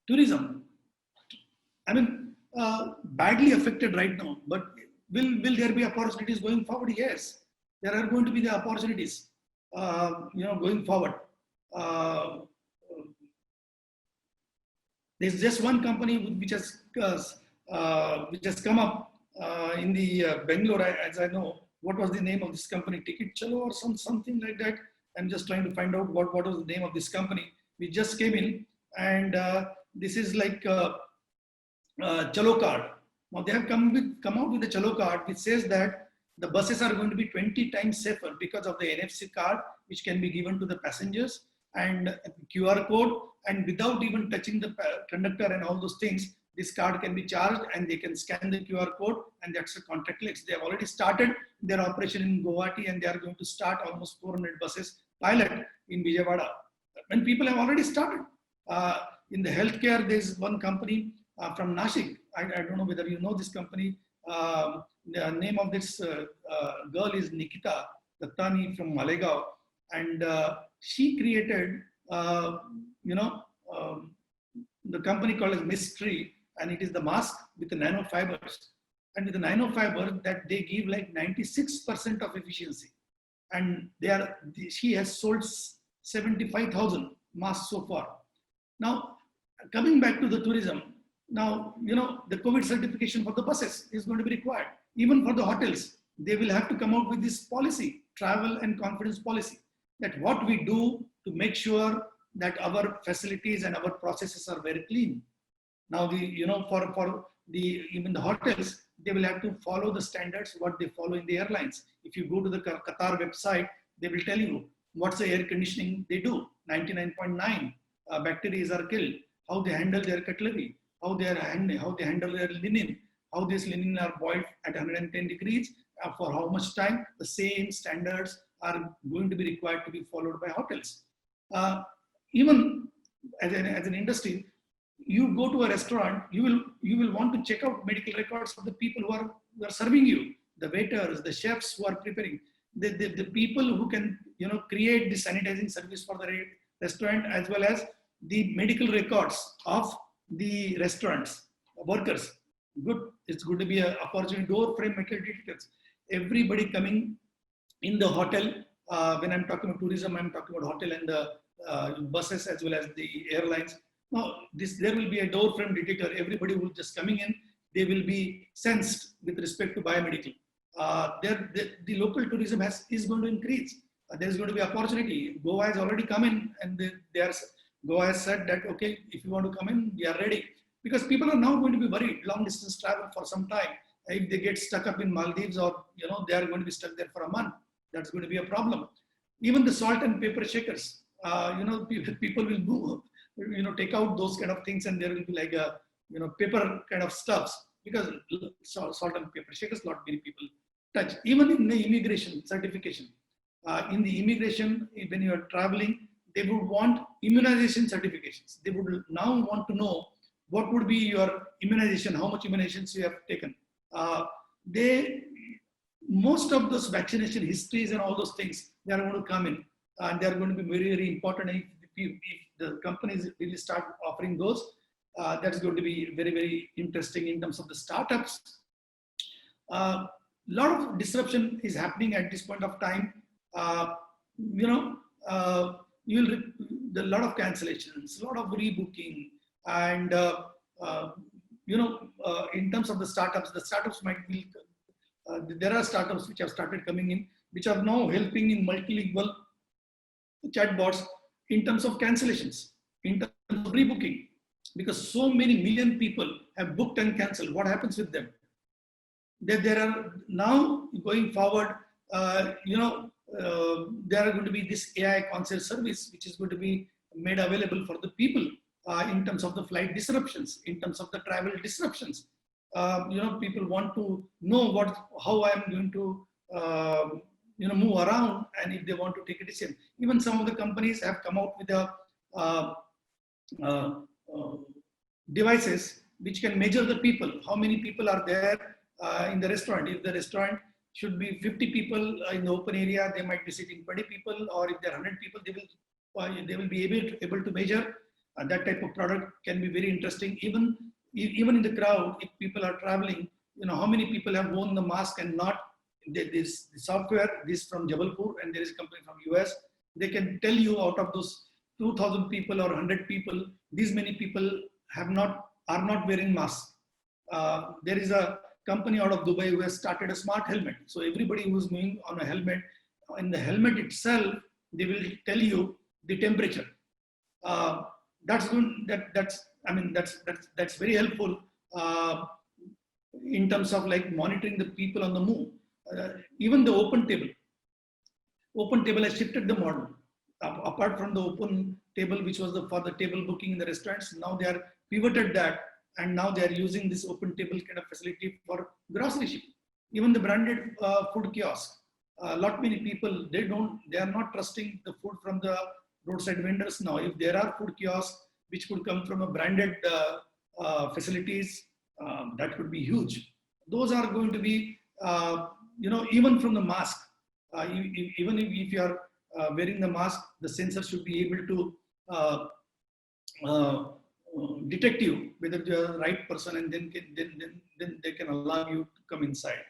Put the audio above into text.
tourism, I mean, badly affected right now. But will there be opportunities going forward? Yes, there are going to be the opportunities, going forward. Uh, there's just one company which has come up in the Bangalore, as I know. What was the name of this company? Ticket Chalo or something like that. I'm just trying to find out what was the name of this company. We just came in, and this is like Chalo card. Now they have come out with a Chalo card which says that the buses are going to be 20 times safer because of the NFC card which can be given to the passengers, and QR code, and without even touching the conductor and all those things, this card can be charged and they can scan the QR code, and that's a contactless. They have already started their operation in Guwahati, and they are going to start almost 400 buses pilot in Vijayawada. And people have already started. In the healthcare, there's one company from Nashik. I don't know whether you know this company. The name of this girl is Nikita Dattani from Malegaon, and she created, the company called as Mystery, and it is the mask with the nanofibers. And with the nanofiber, that they give like 96% of efficiency, and she has sold 75,000 masks so far. Now, coming back to the tourism, now, the COVID certification for the buses is going to be required. Even for the hotels, they will have to come out with this policy, travel and confidence policy, that what we do to make sure that our facilities and our processes are very clean. Now, for even the hotels, they will have to follow the standards what they follow in the airlines. If you go to the Qatar website, they will tell you what's the air conditioning they do. 99.9 bacteria are killed. How they handle their cutlery, how they handle their linen, how these linen are boiled at 110 degrees, for how much time. The same standards are going to be required to be followed by hotels. Even as an industry, you go to a restaurant, you will want to check out medical records of the people who are serving you, the waiters, the chefs who are preparing, the people who can create the sanitizing service for the restaurant, as well as the medical records of the restaurants workers. Good, it's going to be an opportunity. Door frame metal detectors. Everybody coming in the hotel. When I'm talking about tourism, I'm talking about hotel and the buses as well as the airlines. Now, there will be a door frame detector. Everybody will just coming in. They will be sensed with respect to biomedical. The local tourism is going to increase. There's going to be opportunity. Goa has already come in, and Goa has said that, okay, if you want to come in, we are ready. Because people are now going to be worried, long distance travel for some time. If they get stuck up in Maldives, or they are going to be stuck there for a month, that's going to be a problem. Even the salt and pepper shakers, people will move, take out those kind of things, and there will be like a, paper kind of stuffs, because salt and pepper shakers, not many people touch. Even in the immigration certification, when you are traveling, they would want immunization certifications. They would now want to know what would be your immunization, how much immunizations you have taken. Most of those vaccination histories and all those things, they are going to come in, and they are going to be very, very important. If the companies really start offering those, that's going to be very, very interesting in terms of the startups. A lot of disruption is happening at this point of time. A lot of cancellations, a lot of rebooking, and in terms of the startups might be. There are startups which have started coming in, which are now helping in multilingual chatbots in terms of cancellations, in terms of rebooking, because so many million people have booked and cancelled. What happens with them? There are now going forward, there are going to be this AI concierge service, which is going to be made available for the people in terms of the flight disruptions, in terms of the travel disruptions. People want to know how I'm going to, move around, and if they want to take a decision. Even some of the companies have come out with devices which can measure the people, how many people are there in the restaurant. If the restaurant should be 50 people in the open area, they might be sitting 20 people, or if there are 100 people, they will be able to measure That type of product can be very interesting. Even in the crowd, if people are traveling, how many people have worn the mask and not. This software, this from Jabalpur, and there is a company from US. They can tell you out of those 2,000 people or 100 people, these many people are not wearing masks. There is a company out of Dubai who has started a smart helmet. So everybody who is moving on a helmet, in the helmet itself, they will tell you the temperature. That's good. That's very helpful in terms of like monitoring the people on the move. Even the open table has shifted the model. Apart from the open table, which was for the table booking in the restaurants, now they are pivoted that, and now they are using this open table kind of facility for grocery shipping. Even the branded food kiosk, many people, they are not trusting the food from the roadside vendors now. If there are food kiosks which could come from a branded facilities, that could be huge. Those are going to be, even from the mask, even if you are wearing the mask, the sensor should be able to detect you whether you are the right person, and then they can allow you to come inside.